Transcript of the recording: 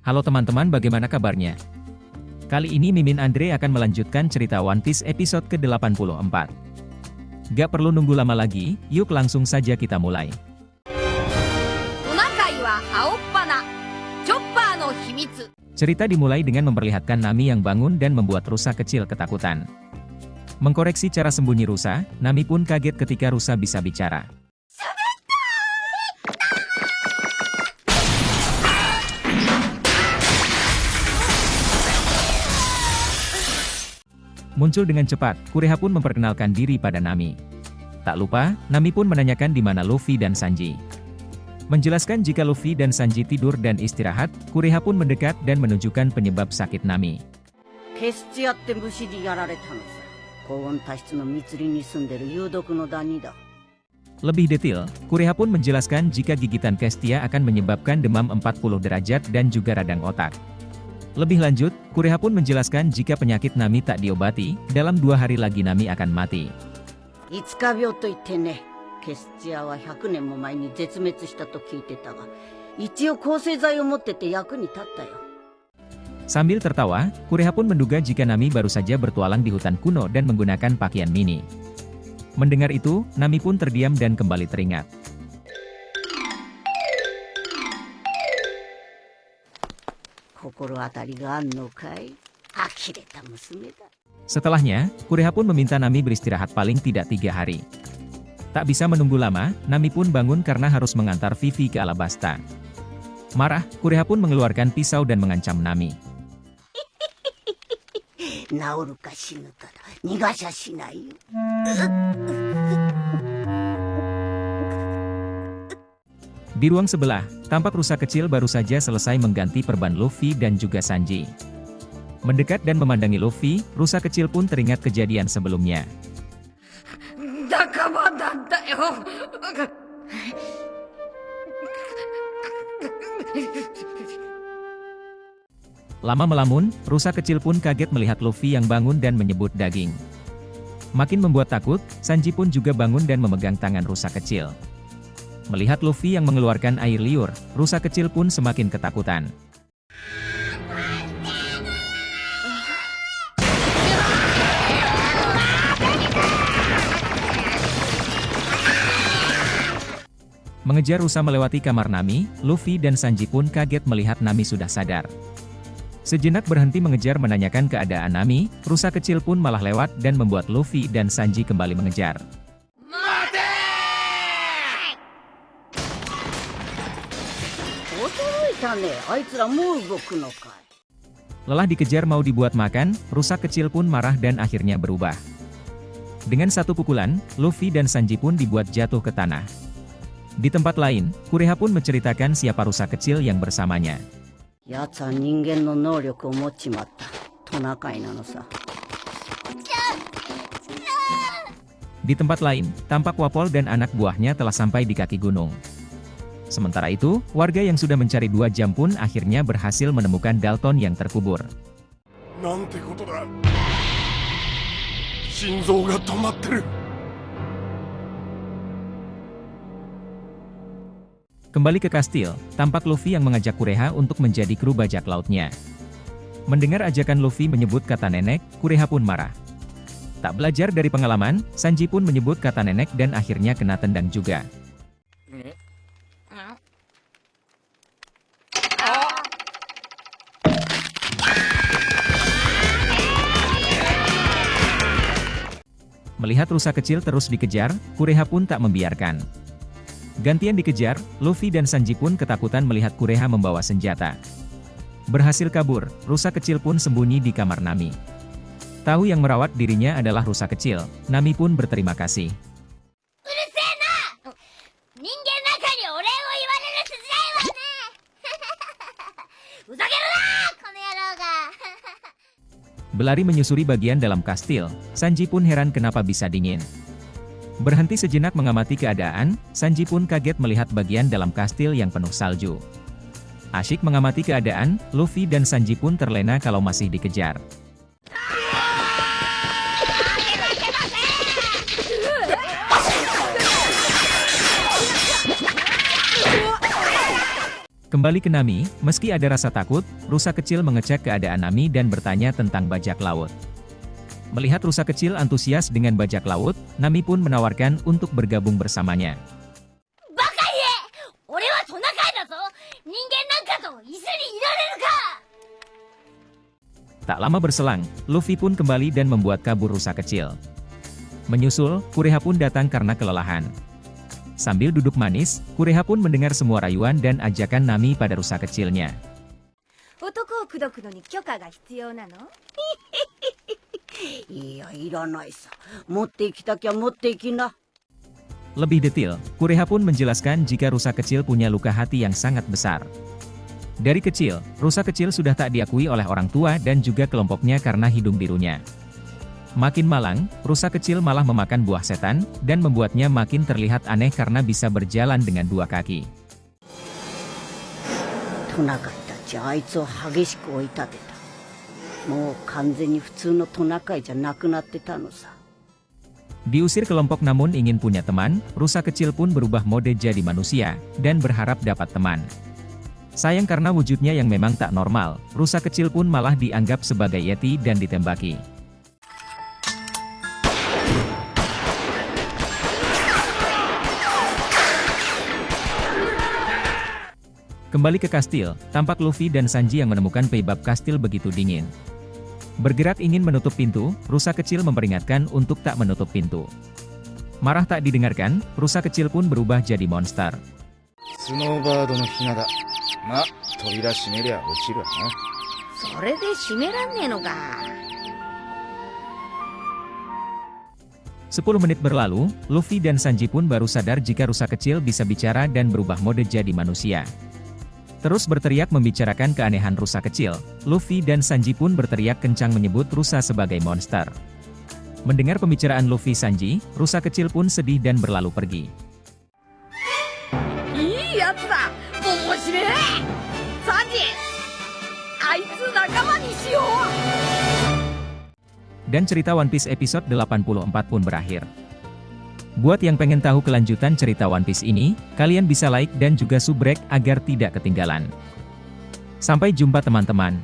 Halo teman-teman, bagaimana kabarnya? Kali ini Mimin Andre akan melanjutkan cerita One Piece episode ke-84. Gak perlu nunggu lama lagi, yuk langsung saja kita mulai. Cerita dimulai dengan memperlihatkan Nami yang bangun dan membuat rusa kecil ketakutan. Mengkoreksi cara sembunyi rusa, Nami pun kaget ketika rusa bisa bicara. Muncul dengan cepat, Kureha pun memperkenalkan diri pada Nami. Tak lupa, Nami pun menanyakan di mana Luffy dan Sanji. Menjelaskan jika Luffy dan Sanji tidur dan istirahat, Kureha pun mendekat dan menunjukkan penyebab sakit Nami. Lebih detail, Kureha pun menjelaskan jika gigitan Kestia akan menyebabkan demam 40 derajat dan juga radang otak. Lebih lanjut, Kureha pun menjelaskan jika penyakit Nami tak diobati, dalam 2 hari lagi Nami akan mati. Sambil tertawa, Kureha pun menduga jika Nami baru saja bertualang di hutan kuno dan menggunakan pakaian mini. Mendengar itu, Nami pun terdiam dan kembali teringat. Setelahnya, Kureha pun meminta Nami beristirahat paling tidak 3 hari. Tak bisa menunggu lama, Nami pun bangun karena harus mengantar Vivi ke Alabasta. Marah, Kureha pun mengeluarkan pisau dan mengancam Nami. Di ruang sebelah, tampak rusa kecil baru saja selesai mengganti perban Luffy dan juga Sanji. Mendekat dan memandangi Luffy, rusa kecil pun teringat kejadian sebelumnya. Lama melamun, rusa kecil pun kaget melihat Luffy yang bangun dan menyebut daging. Makin membuat takut, Sanji pun juga bangun dan memegang tangan rusa kecil. Melihat Luffy yang mengeluarkan air liur, rusa kecil pun semakin ketakutan. Mengejar rusa melewati kamar Nami, Luffy dan Sanji pun kaget melihat Nami sudah sadar. Sejenak berhenti mengejar menanyakan keadaan Nami, rusa kecil pun malah lewat dan membuat Luffy dan Sanji kembali mengejar. Lelah dikejar mau dibuat makan, rusa kecil pun marah dan akhirnya berubah. Dengan satu pukulan, Luffy dan Sanji pun dibuat jatuh ke tanah. Di tempat lain, Kureha pun menceritakan siapa rusa kecil yang bersamanya. Di tempat lain, tampak Wapol dan anak buahnya telah sampai di kaki gunung. Sementara itu, warga yang sudah mencari 2 jam pun akhirnya berhasil menemukan Dalton yang terkubur. Kembali ke kastil, tampak Luffy yang mengajak Kureha untuk menjadi kru bajak lautnya. Mendengar ajakan Luffy menyebut kata nenek, Kureha pun marah. Tak belajar dari pengalaman, Sanji pun menyebut kata nenek dan akhirnya kena tendang juga. Melihat rusa kecil terus dikejar, Kureha pun tak membiarkan. Gantian dikejar, Luffy dan Sanji pun ketakutan melihat Kureha membawa senjata. Berhasil kabur, rusa kecil pun sembunyi di kamar Nami. Tahu yang merawat dirinya adalah rusa kecil, Nami pun berterima kasih. Berlari menyusuri bagian dalam kastil, Sanji pun heran kenapa bisa dingin. Berhenti sejenak mengamati keadaan, Sanji pun kaget melihat bagian dalam kastil yang penuh salju. Asyik mengamati keadaan, Luffy dan Sanji pun terlena kalau masih dikejar. Kembali ke Nami, meski ada rasa takut, rusa kecil mengecek keadaan Nami dan bertanya tentang bajak laut. Melihat rusa kecil antusias dengan bajak laut, Nami pun menawarkan untuk bergabung bersamanya. Tak lama berselang, Luffy pun kembali dan membuat kabur rusa kecil. Menyusul, Kureha pun datang karena kelelahan. Sambil duduk manis, Kureha pun mendengar semua rayuan dan ajakan Nami pada rusa kecilnya. Lebih detail, Kureha pun menjelaskan jika rusa kecil punya luka hati yang sangat besar. Dari kecil, rusa kecil sudah tak diakui oleh orang tua dan juga kelompoknya karena hidung birunya. Makin malang, rusa kecil malah memakan buah setan, dan membuatnya makin terlihat aneh karena bisa berjalan dengan dua kaki. Diusir kelompok namun ingin punya teman, rusa kecil pun berubah mode jadi manusia, dan berharap dapat teman. Sayang karena wujudnya yang memang tak normal, rusa kecil pun malah dianggap sebagai yeti dan ditembaki. Kembali ke kastil, tampak Luffy dan Sanji yang menemukan penyebab kastil begitu dingin. Bergerak ingin menutup pintu, rusa kecil memperingatkan untuk tak menutup pintu. Marah tak didengarkan, rusa kecil pun berubah jadi monster. Sepuluh menit berlalu, Luffy dan Sanji pun baru sadar jika rusa kecil bisa bicara dan berubah mode jadi manusia. Terus berteriak membicarakan keanehan rusa kecil, Luffy dan Sanji pun berteriak kencang menyebut rusa sebagai monster. Mendengar pembicaraan Luffy Sanji, rusa kecil pun sedih dan berlalu pergi. Dan cerita One Piece episode 84 pun berakhir. Buat yang pengen tahu kelanjutan cerita One Piece ini, kalian bisa like dan juga subrek agar tidak ketinggalan. Sampai jumpa teman-teman.